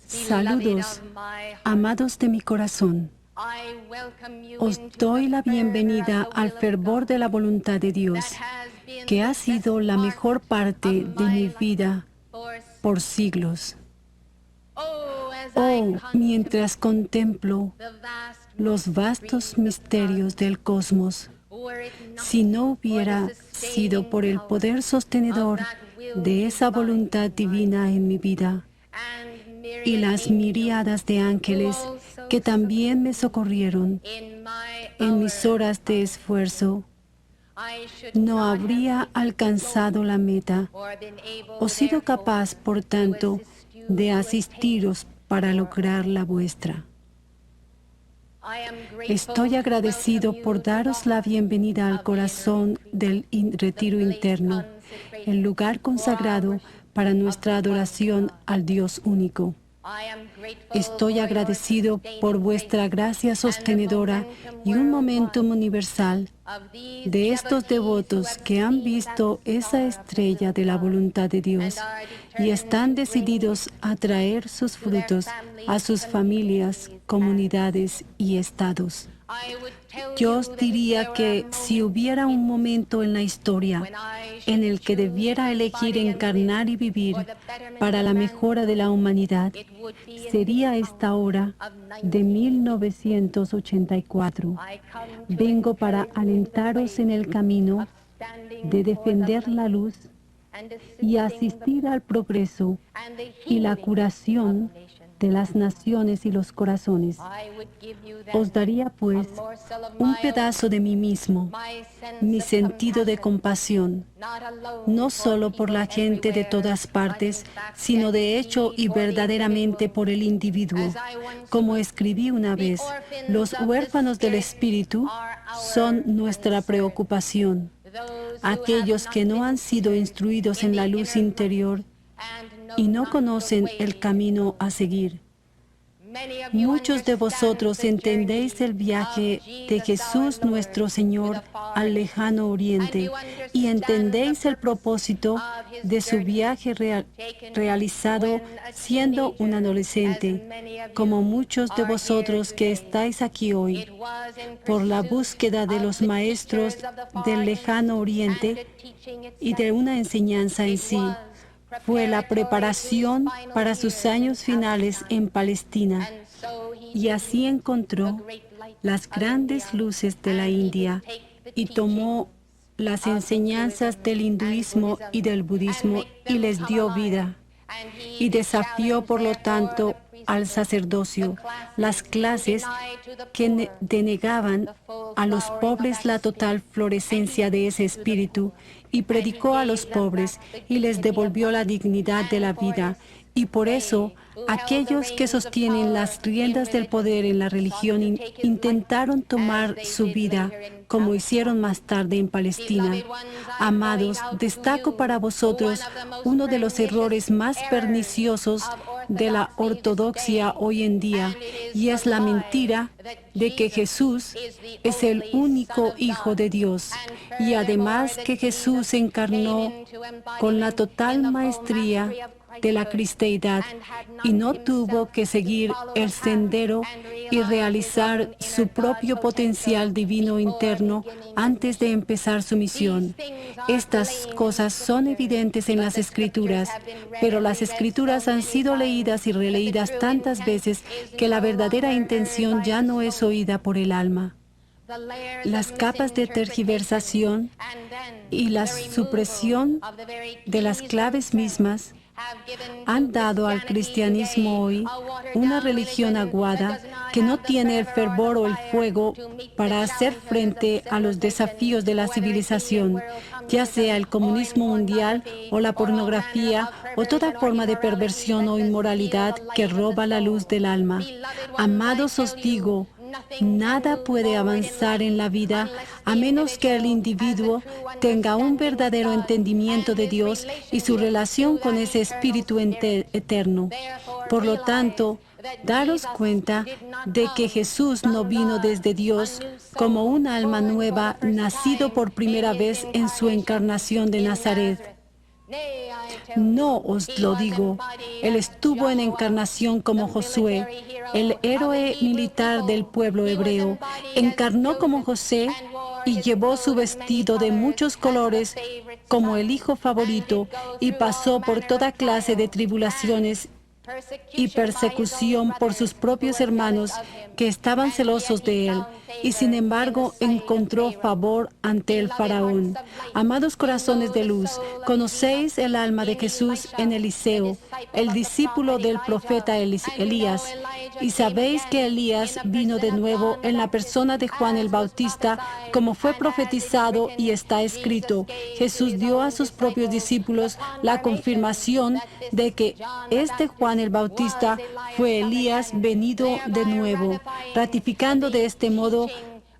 Saludos, amados de mi corazón. Os doy la bienvenida al fervor de la voluntad de Dios, que ha sido la mejor parte de mi vida por siglos. Oh, mientras contemplo los vastos misterios del cosmos, si no hubiera sido por el poder sostenedor de esa voluntad divina en mi vida y las miríadas de ángeles que también me socorrieron en mis horas de esfuerzo, no habría alcanzado la meta o sido capaz, por tanto, de asistiros para lograr la vuestra. Estoy agradecido por daros la bienvenida al corazón del retiro interno, el lugar consagrado para nuestra adoración al Dios único. Estoy agradecido por vuestra gracia sostenedora y un momentum universal de estos devotos que han visto esa estrella de la voluntad de Dios y están decididos a traer sus frutos a sus familias, comunidades y estados. Yo os diría que si hubiera un momento en la historia en el que debiera elegir encarnar y vivir para la mejora de la humanidad, sería esta hora de 1984. Vengo para alentaros en el camino de defender la luz y asistir al progreso y la curación de las naciones y los corazones. Os daría, pues, un pedazo de mí mismo, mi sentido de compasión, no solo por la gente de todas partes, sino de hecho y verdaderamente por el individuo. Como escribí una vez, los huérfanos del espíritu son nuestra preocupación. Aquellos que no han sido instruidos en la luz interior y no conocen el camino a seguir. Muchos de vosotros entendéis el viaje de Jesús nuestro Señor al lejano oriente y entendéis el propósito de su viaje realizado siendo un adolescente, como muchos de vosotros que estáis aquí hoy, por la búsqueda de los maestros del lejano oriente y de una enseñanza en sí. Fue la preparación para sus años finales en Palestina, y así encontró las grandes luces de la India y tomó las enseñanzas del hinduismo y del budismo y les dio vida. Y desafió, por lo tanto, al sacerdocio, las clases que denegaban a los pobres la total florescencia de ese espíritu, y predicó a los pobres y les devolvió la dignidad de la vida. Y por eso, aquellos que sostienen las riendas del poder en la religión intentaron tomar su vida, como hicieron más tarde en Palestina. Amados, destaco para vosotros uno de los errores más perniciosos de la ortodoxia hoy en día, y es la mentira de que Jesús es el único Hijo de Dios, y además que Jesús se encarnó con la total maestría de la cristeidad y no tuvo que seguir el sendero y realizar su propio potencial divino interno antes de empezar su misión. Estas cosas son evidentes en las Escrituras, pero las Escrituras han sido leídas y releídas tantas veces que la verdadera intención ya no es oída por el alma. Las capas de tergiversación y la supresión de las claves mismas han dado al cristianismo hoy una religión aguada que no tiene el fervor o el fuego para hacer frente a los desafíos de la civilización, ya sea el comunismo mundial o la pornografía o toda forma de perversión o inmoralidad que roba la luz del alma. Amados, os digo, nada puede avanzar en la vida a menos que el individuo tenga un verdadero entendimiento de Dios y su relación con ese Espíritu eterno. Por lo tanto, daros cuenta de que Jesús no vino desde Dios como un alma nueva nacido por primera vez en su encarnación de Nazaret. No os lo digo. Él estuvo en encarnación como Josué, el héroe militar del pueblo hebreo. Encarnó como José y llevó su vestido de muchos colores como el hijo favorito y pasó por toda clase de tribulaciones y persecución por sus propios hermanos que estaban celosos de él, y sin embargo encontró favor ante el faraón. Amados corazones de luz, conocéis el alma de Jesús en Eliseo, el discípulo del profeta Elías, y sabéis que Elías vino de nuevo en la persona de Juan el Bautista, como fue profetizado y está escrito. Jesús dio a sus propios discípulos la confirmación de que este Juan el Bautista fue Elías venido de nuevo, ratificando de este modo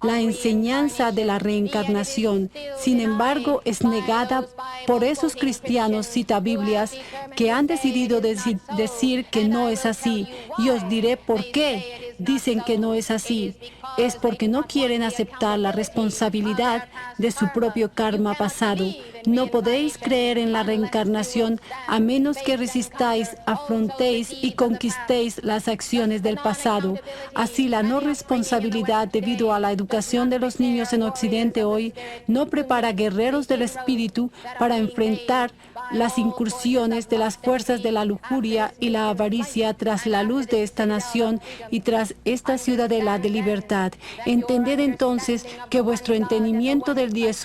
la enseñanza de la reencarnación. Sin embargo, es negada por esos cristianos citabiblias que han decidido decir que no es así. Y os diré por qué dicen que no es así. Es porque no quieren aceptar la responsabilidad de su propio karma pasado. No podéis creer en la reencarnación a menos que resistáis, afrontéis y conquistéis las acciones del pasado. Así, la no responsabilidad debido a la educación de los niños en Occidente hoy no prepara guerreros del espíritu para enfrentar las incursiones de las fuerzas de la lujuria y la avaricia tras la luz de esta nación y tras esta ciudadela de libertad. Entended entonces que vuestro entendimiento del Dios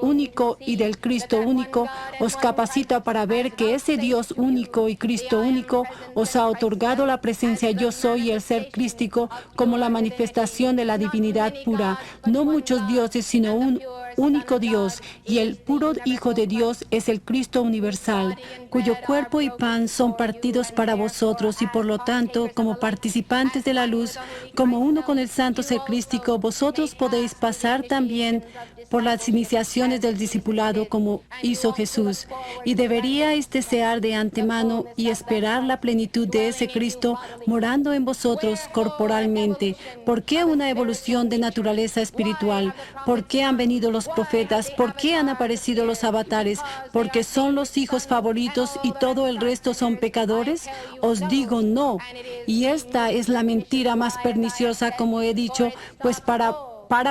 único y del Cristo único os capacita para ver que ese Dios único y Cristo único os ha otorgado la presencia yo soy y el ser crístico como la manifestación de la divinidad pura. No muchos dioses, sino un único Dios, y el puro Hijo de Dios es el Cristo universal, cuyo cuerpo y pan son partidos para vosotros, y por lo tanto, como participantes de la luz, como uno con el santo ser crístico, vosotros podéis pasar también por las iniciaciones del discipulado como hizo Jesús, y deberíais desear de antemano y esperar la plenitud de ese Cristo morando en vosotros corporalmente. ¿Por qué una evolución de naturaleza espiritual? ¿Por qué han venido los profetas? ¿Por qué han aparecido los avatares? ¿Porque son los hijos favoritos y todo el resto son pecadores? Os digo no. Y esta es la mentira más perniciosa, como he dicho, pues para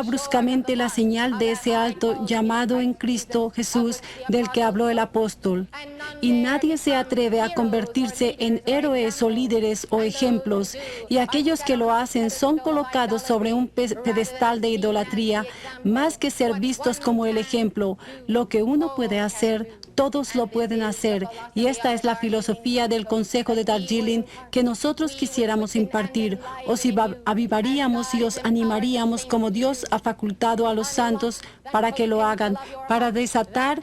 bruscamente la señal de ese alto llamado en Cristo Jesús del que habló el apóstol. Y nadie se atreve a convertirse en héroes o líderes o ejemplos, y aquellos que lo hacen son colocados sobre un pedestal de idolatría, más que ser vistos como el ejemplo. Lo que uno puede hacer, todos lo pueden hacer, y esta es la filosofía del Consejo de Darjeeling que nosotros quisiéramos impartir. Os avivaríamos y os animaríamos como Dios ha facultado a los santos para que lo hagan, para desatar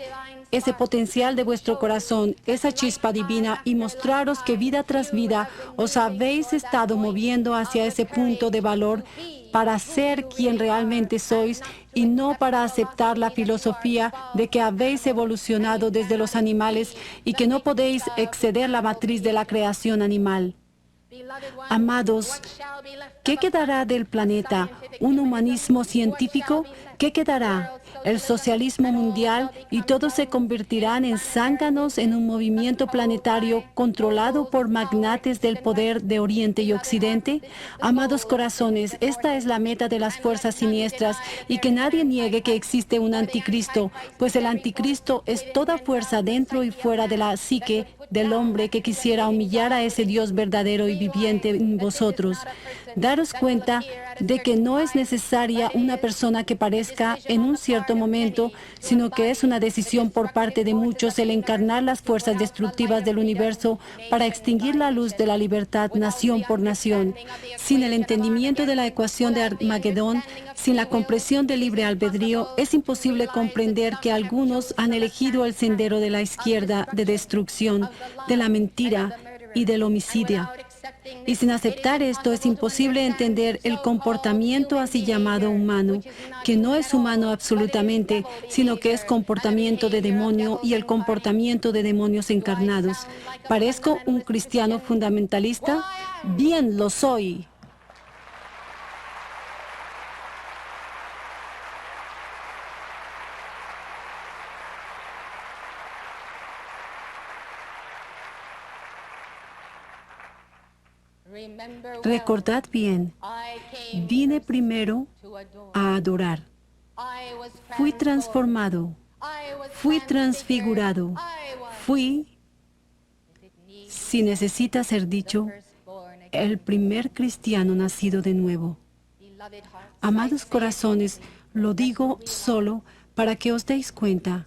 ese potencial de vuestro corazón, esa chispa divina, y mostraros que vida tras vida os habéis estado moviendo hacia ese punto de valor para ser quien realmente sois y no para aceptar la filosofía de que habéis evolucionado desde los animales y que no podéis exceder la matriz de la creación animal. Amados, ¿qué quedará del planeta? ¿Un humanismo científico? ¿Qué quedará? El socialismo mundial, y todos se convertirán en zánganos en un movimiento planetario controlado por magnates del poder de Oriente y Occidente. Amados corazones, esta es la meta de las fuerzas siniestras, y que nadie niegue que existe un anticristo, pues el anticristo es toda fuerza dentro y fuera de la psique del hombre que quisiera humillar a ese Dios verdadero y viviente en vosotros. Daros cuenta de que no es necesaria una persona que parezca en un cierto momento, sino que es una decisión por parte de muchos el encarnar las fuerzas destructivas del universo para extinguir la luz de la libertad nación por nación. Sin el entendimiento de la ecuación de Armagedón, sin la comprensión del libre albedrío, es imposible comprender que algunos han elegido el sendero de la izquierda de destrucción, de la mentira y del homicidio. Y sin aceptar esto es imposible entender el comportamiento así llamado humano, que no es humano absolutamente, sino que es comportamiento de demonio y el comportamiento de demonios encarnados. ¿Parezco un cristiano fundamentalista? Bien lo soy. Recordad bien, vine primero a adorar. Fui transformado, fui transfigurado, fui, si necesita ser dicho, el primer cristiano nacido de nuevo. Amados corazones, lo digo solo para que os deis cuenta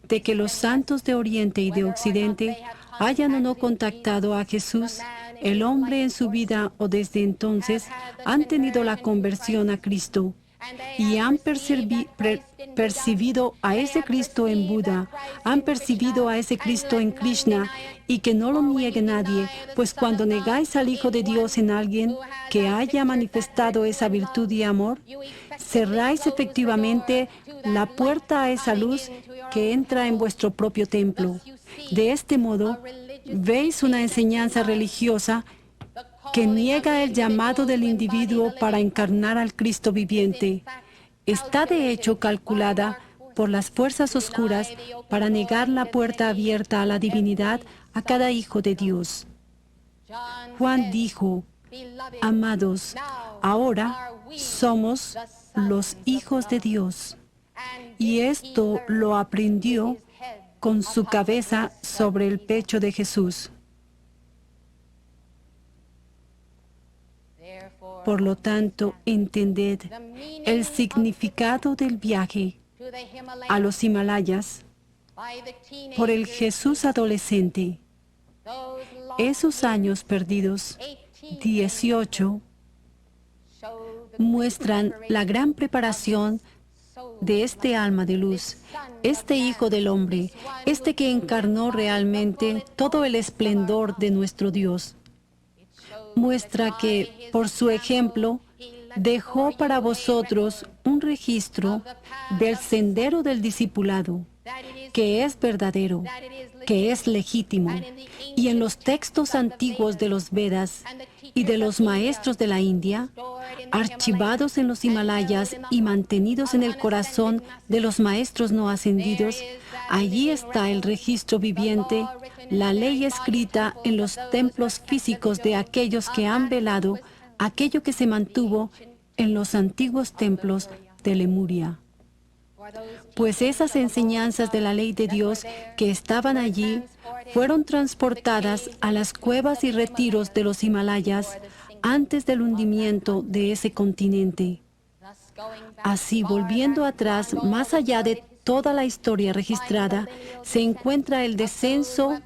de que los santos de Oriente y de Occidente hayan o no contactado a Jesús, el hombre en su vida o desde entonces han tenido la conversión a Cristo y han percibido a ese Cristo en Buda, han percibido a ese Cristo en Krishna, y que no lo niegue nadie, pues cuando negáis al Hijo de Dios en alguien que haya manifestado esa virtud y amor, cerráis efectivamente la puerta a esa luz que entra en vuestro propio templo. De este modo, veis una enseñanza religiosa que niega el llamado del individuo para encarnar al Cristo viviente. Está de hecho calculada por las fuerzas oscuras para negar la puerta abierta a la divinidad a cada hijo de Dios. Juan dijo: amados, ahora somos los hijos de Dios. Y esto lo aprendió con su cabeza sobre el pecho de Jesús. Por lo tanto, entended el significado del viaje a los Himalayas por el Jesús adolescente. Esos años perdidos, 18, muestran la gran preparación de este alma de luz, este Hijo del Hombre, este que encarnó realmente todo el esplendor de nuestro Dios. Muestra que, por su ejemplo, dejó para vosotros un registro del sendero del discipulado, que es verdadero, que es legítimo, y en los textos antiguos de los Vedas y de los maestros de la India, archivados en los Himalayas y mantenidos en el corazón de los maestros no ascendidos, allí está el registro viviente, la ley escrita en los templos físicos de aquellos que han velado aquello que se mantuvo en los antiguos templos de Lemuria. Pues esas enseñanzas de la ley de Dios que estaban allí fueron transportadas a las cuevas y retiros de los Himalayas antes del hundimiento de ese continente. Así, volviendo atrás, más allá de toda la historia registrada, se encuentra el descenso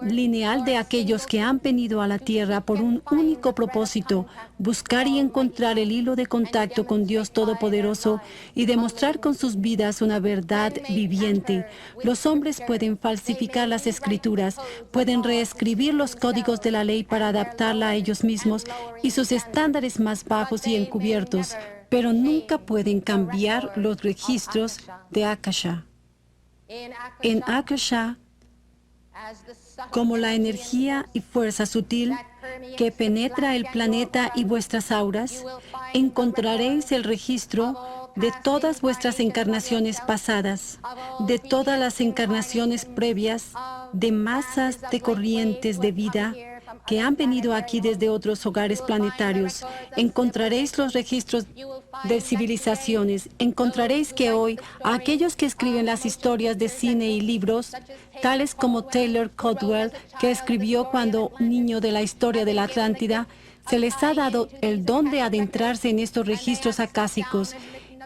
lineal de aquellos que han venido a la tierra por un único propósito: buscar y encontrar el hilo de contacto con Dios Todopoderoso y demostrar con sus vidas una verdad viviente. Los hombres pueden falsificar las escrituras, pueden reescribir los códigos de la ley para adaptarla a ellos mismos y sus estándares más bajos y encubiertos, pero nunca pueden cambiar los registros de Akasha. En Akasha, como la energía y fuerza sutil que penetra el planeta y vuestras auras, encontraréis el registro de todas vuestras encarnaciones pasadas, de todas las encarnaciones previas, de masas de corrientes de vida que han venido aquí desde otros hogares planetarios. Encontraréis los registros de civilizaciones. Encontraréis que hoy a aquellos que escriben las historias de cine y libros, tales como Taylor Caldwell, que escribió cuando niño de la historia de la Atlántida, se les ha dado el don de adentrarse en estos registros acásicos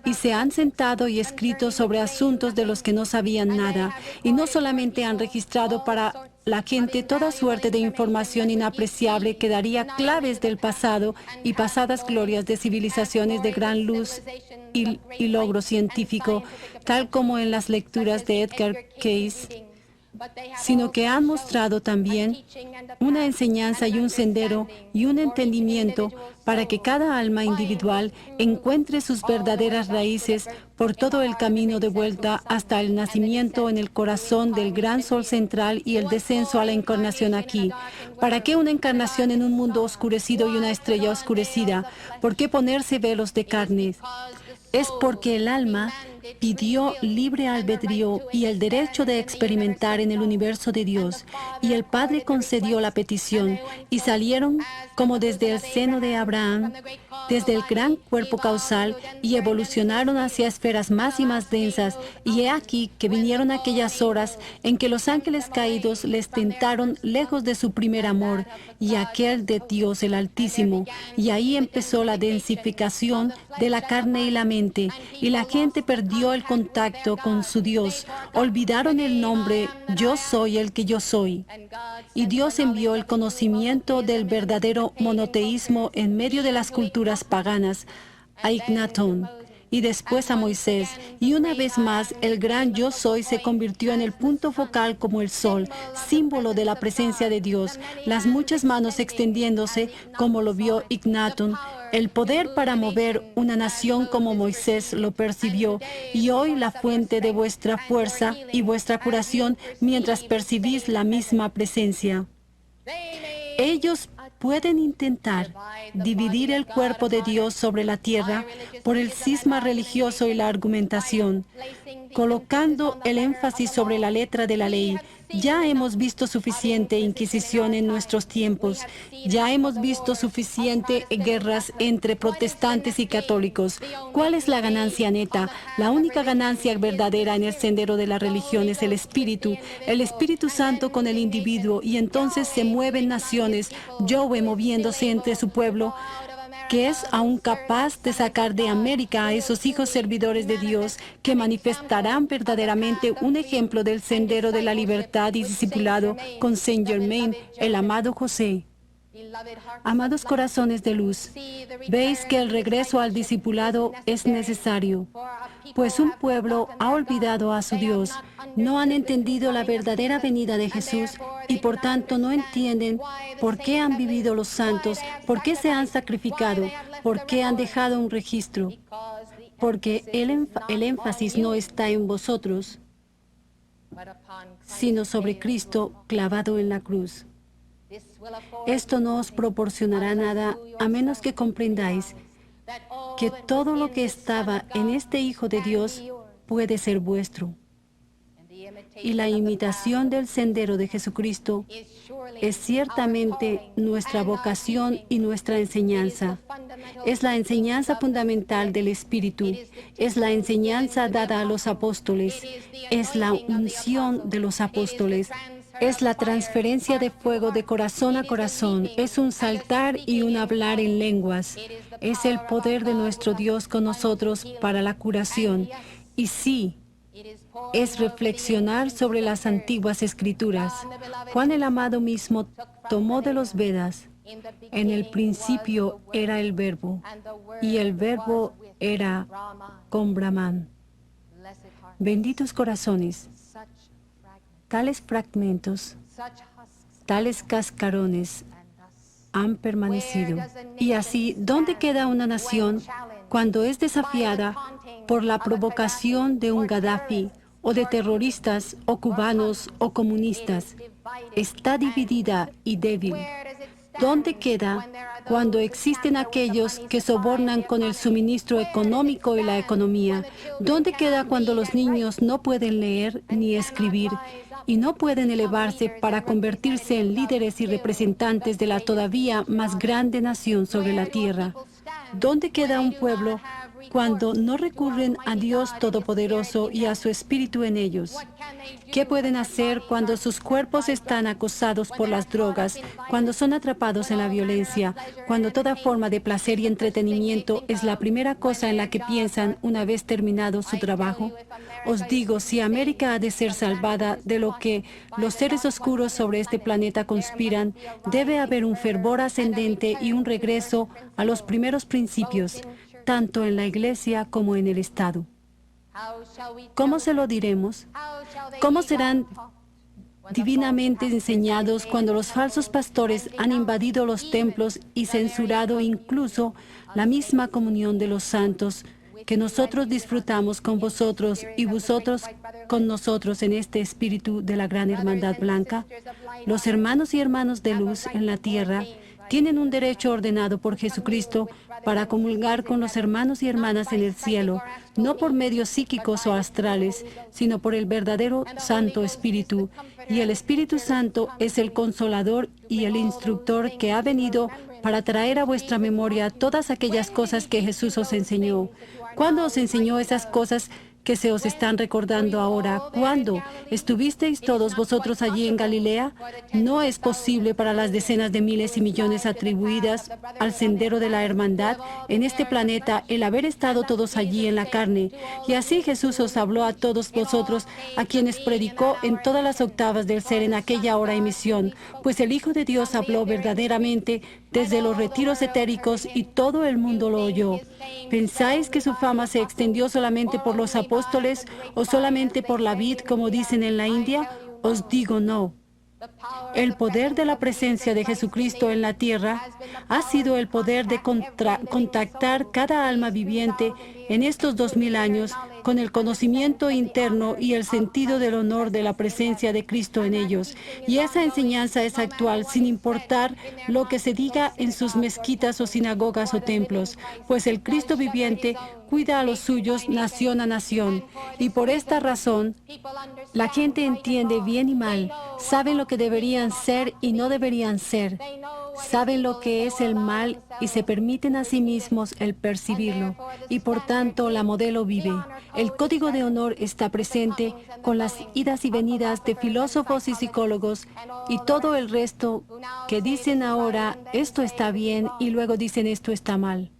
y se han sentado y escrito sobre asuntos de los que no sabían nada, y no solamente han registrado para la gente toda suerte de información inapreciable que daría claves del pasado y pasadas glorias de civilizaciones de gran luz y logro científico, tal como en las lecturas de Edgar Cayce, sino que han mostrado también una enseñanza y un sendero y un entendimiento para que cada alma individual encuentre sus verdaderas raíces por todo el camino de vuelta hasta el nacimiento en el corazón del gran sol central y el descenso a la encarnación aquí. ¿Para qué una encarnación en un mundo oscurecido y una estrella oscurecida? ¿Por qué ponerse velos de carne? Es porque el alma pidió libre albedrío y el derecho de experimentar en el universo de Dios, y el Padre concedió la petición, y salieron como desde el seno de Abraham, desde el gran cuerpo causal, y evolucionaron hacia esferas más y más densas. Y he aquí que vinieron aquellas horas en que los ángeles caídos les tentaron lejos de su primer amor, y aquel de Dios el Altísimo. Y ahí empezó la densificación de la carne y la mente, y la gente perdió el contacto con su Dios. Olvidaron el nombre "Yo soy el que yo soy". Y Dios envió el conocimiento del verdadero monoteísmo en medio de las culturas paganas a Ignatón y después a Moisés. Y una vez más, el gran Yo Soy se convirtió en el punto focal como el sol, símbolo de la presencia de Dios, las muchas manos extendiéndose como lo vio Ignatón, el poder para mover una nación como Moisés lo percibió, y hoy la fuente de vuestra fuerza y vuestra curación mientras percibís la misma presencia. Ellos pueden intentar dividir el cuerpo de Dios sobre la tierra por el cisma religioso y la argumentación, colocando el énfasis sobre la letra de la ley. Ya hemos visto suficiente inquisición en nuestros tiempos. Ya hemos visto suficiente guerras entre protestantes y católicos. ¿Cuál es la ganancia neta? La única ganancia verdadera en el sendero de la religión es el Espíritu Santo con el individuo, y entonces se mueven naciones, Yahweh moviéndose entre su pueblo, que es aún capaz de sacar de América a esos hijos servidores de Dios que manifestarán verdaderamente un ejemplo del sendero de la libertad y discipulado con Saint Germain, el amado José. Amados corazones de luz, veis que el regreso al discipulado es necesario, pues un pueblo ha olvidado a su Dios, no han entendido la verdadera venida de Jesús y por tanto no entienden por qué han vivido los santos, por qué se han sacrificado, por qué han dejado un registro, porque el énfasis no está en vosotros, sino sobre Cristo clavado en la cruz. Esto no os proporcionará nada a menos que comprendáis que todo lo que estaba en este Hijo de Dios puede ser vuestro. Y la imitación del sendero de Jesucristo es ciertamente nuestra vocación y nuestra enseñanza. Es la enseñanza fundamental del Espíritu. Es la enseñanza dada a los apóstoles. Es la unción de los apóstoles. Es la transferencia de fuego de corazón a corazón. Es un saltar y un hablar en lenguas. Es el poder de nuestro Dios con nosotros para la curación. Y sí, es reflexionar sobre las antiguas escrituras. Juan el amado mismo tomó de los Vedas. En el principio era el Verbo, y el Verbo era con Brahman. Benditos corazones. Tales fragmentos, tales cascarones han permanecido. Y así, ¿dónde queda una nación cuando es desafiada por la provocación de un Gaddafi o de terroristas o cubanos o comunistas? Está dividida y débil. ¿Dónde queda cuando existen aquellos que sobornan con el suministro económico y la economía? ¿Dónde queda cuando los niños no pueden leer ni escribir y no pueden elevarse para convertirse en líderes y representantes de la todavía más grande nación sobre la tierra? ¿Dónde queda un pueblo cuando no recurren a Dios Todopoderoso y a su Espíritu en ellos? ¿Qué pueden hacer cuando sus cuerpos están acosados por las drogas, cuando son atrapados en la violencia, cuando toda forma de placer y entretenimiento es la primera cosa en la que piensan una vez terminado su trabajo? Os digo, si América ha de ser salvada de lo que los seres oscuros sobre este planeta conspiran, debe haber un fervor ascendente y un regreso a los primeros principios, tanto en la Iglesia como en el Estado. ¿Cómo se lo diremos? ¿Cómo serán divinamente enseñados cuando los falsos pastores han invadido los templos y censurado incluso la misma comunión de los santos que nosotros disfrutamos con vosotros y vosotros con nosotros en este espíritu de la gran hermandad blanca? Los hermanos y hermanas de luz en la tierra tienen un derecho ordenado por Jesucristo para comulgar con los hermanos y hermanas en el cielo, no por medios psíquicos o astrales, sino por el verdadero Santo Espíritu. Y el Espíritu Santo es el consolador y el instructor que ha venido para traer a vuestra memoria todas aquellas cosas que Jesús os enseñó. ¿Cuándo os enseñó esas cosas que se os están recordando ahora? ¿Cuándo estuvisteis todos vosotros allí en Galilea? No es posible para las decenas de miles y millones atribuidas al sendero de la hermandad en este planeta el haber estado todos allí en la carne. Y así Jesús os habló a todos vosotros, a quienes predicó en todas las octavas del ser en aquella hora y misión, pues el Hijo de Dios habló verdaderamente desde los retiros etéricos y todo el mundo lo oyó. ¿Pensáis que su fama se extendió solamente por los apóstoles o solamente por la vid, como dicen en la India? Os digo no. El poder de la presencia de Jesucristo en la tierra ha sido el poder de contactar cada alma viviente en estos 2000 años con el conocimiento interno y el sentido del honor de la presencia de Cristo en ellos. Y esa enseñanza es actual sin importar lo que se diga en sus mezquitas o sinagogas o templos, pues el Cristo viviente cuida a los suyos nación a nación. Y por esta razón, la gente entiende bien y mal, saben lo que deberían ser y no deberían ser, saben lo que es el mal y se permiten a sí mismos el percibirlo. Y por tanto, la modelo vive. El código de honor está presente con las idas y venidas de filósofos y psicólogos y todo el resto que dicen ahora esto está bien y luego dicen esto está mal.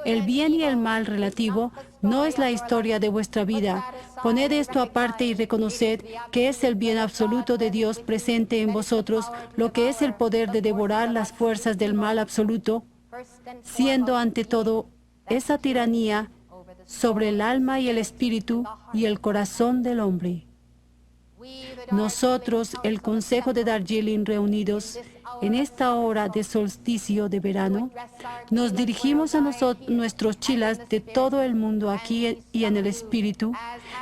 El bien y el mal relativo no es la historia de vuestra vida. Poned esto aparte y reconoced que es el bien absoluto de Dios presente en vosotros, lo que es el poder de devorar las fuerzas del mal absoluto, siendo ante todo esa tiranía sobre el alma y el espíritu y el corazón del hombre. Nosotros, el Consejo de Darjeeling reunidos en esta hora de solsticio de verano, nos dirigimos a nuestros chilas de todo el mundo aquí y en el espíritu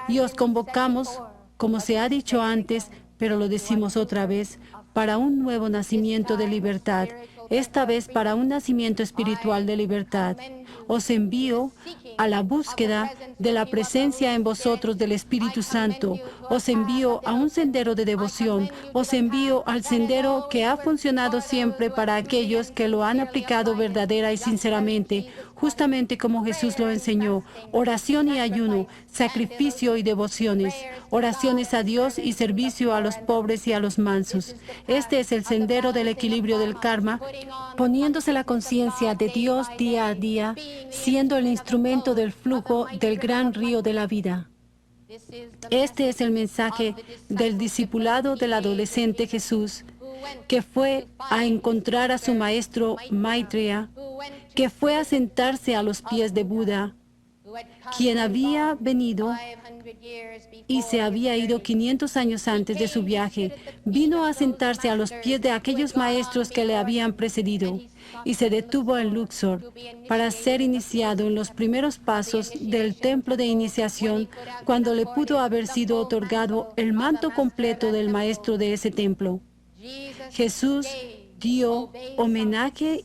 y os convocamos, como se ha dicho antes, pero lo decimos otra vez, para un nuevo nacimiento de libertad, esta vez para un nacimiento espiritual de libertad. Os envío a la búsqueda de la presencia en vosotros del Espíritu Santo. Os envío a un sendero de devoción. Os envío al sendero que ha funcionado siempre para aquellos que lo han aplicado verdadera y sinceramente, justamente como Jesús lo enseñó: oración y ayuno, sacrificio y devociones, oraciones a Dios y servicio a los pobres y a los mansos. Este es el sendero del equilibrio del karma, poniéndose la conciencia de Dios día a día, siendo el instrumento del flujo del gran río de la vida. Este es el mensaje del discipulado del adolescente Jesús, que fue a encontrar a su maestro Maitreya, que fue a sentarse a los pies de Buda, quien había venido y se había ido 500 años antes de su viaje. Vino a sentarse a los pies de aquellos maestros que le habían precedido y se detuvo en Luxor para ser iniciado en los primeros pasos del templo de iniciación, cuando le pudo haber sido otorgado el manto completo del maestro de ese templo. Jesús dio homenaje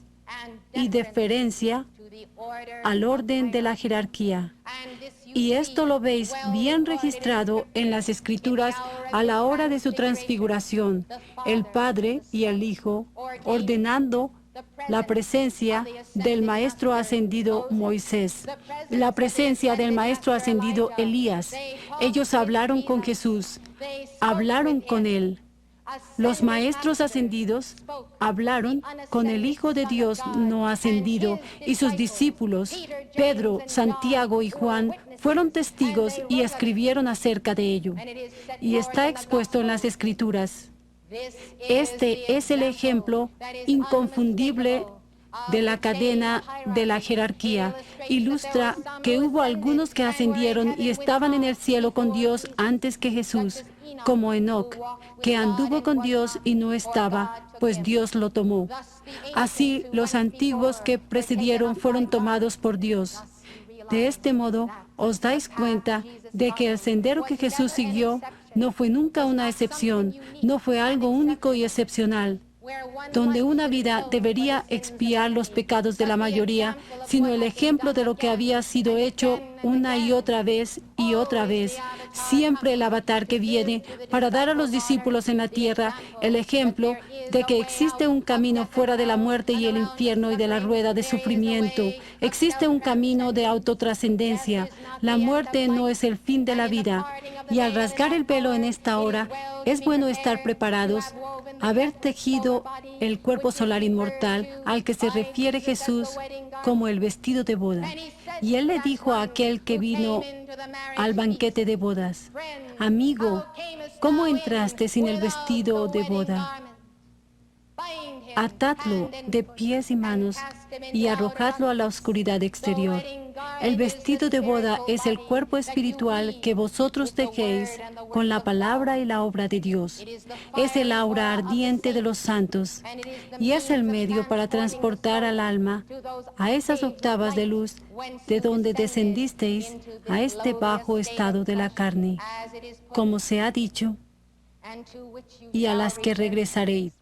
y deferencia al orden de la jerarquía. Y esto lo veis bien registrado en las Escrituras a la hora de su transfiguración, el Padre y el Hijo ordenando la presencia del Maestro ascendido Moisés, la presencia del Maestro ascendido Elías. Ellos hablaron con Jesús, hablaron con Él. Los maestros ascendidos hablaron con el Hijo de Dios no ascendido y sus discípulos, Pedro, Santiago y Juan, fueron testigos y escribieron acerca de ello. Y está expuesto en las Escrituras. Este es el ejemplo inconfundible de la cadena de la jerarquía. Ilustra que hubo algunos que ascendieron y estaban en el cielo con Dios antes que Jesús, como Enoc, que anduvo con Dios y no estaba, pues Dios lo tomó. Así, los antiguos que precedieron fueron tomados por Dios. De este modo, os dais cuenta de que el sendero que Jesús siguió no fue nunca una excepción, no fue algo único y excepcional. donde una vida debería expiar los pecados de la mayoría, sino el ejemplo de lo que había sido hecho una y otra vez, siempre el avatar que viene para dar a los discípulos en la tierra el ejemplo de que existe un camino fuera de la muerte y el infierno y de la rueda de sufrimiento. Existe un camino de autotrascendencia. La muerte no es el fin de la vida. Y al rasgar el velo en esta hora, es bueno estar preparados, haber tejido el cuerpo solar inmortal al que se refiere Jesús como el vestido de boda. Y él le dijo a aquel que vino al banquete de bodas: amigo, ¿cómo entraste sin el vestido de boda? Atadlo de pies y manos y arrojadlo a la oscuridad exterior. El vestido de boda es el cuerpo espiritual que vosotros tejéis con la palabra y la obra de Dios. Es el aura ardiente de los santos y es el medio para transportar al alma a esas octavas de luz de donde descendisteis a este bajo estado de la carne, como se ha dicho, y a las que regresaréis.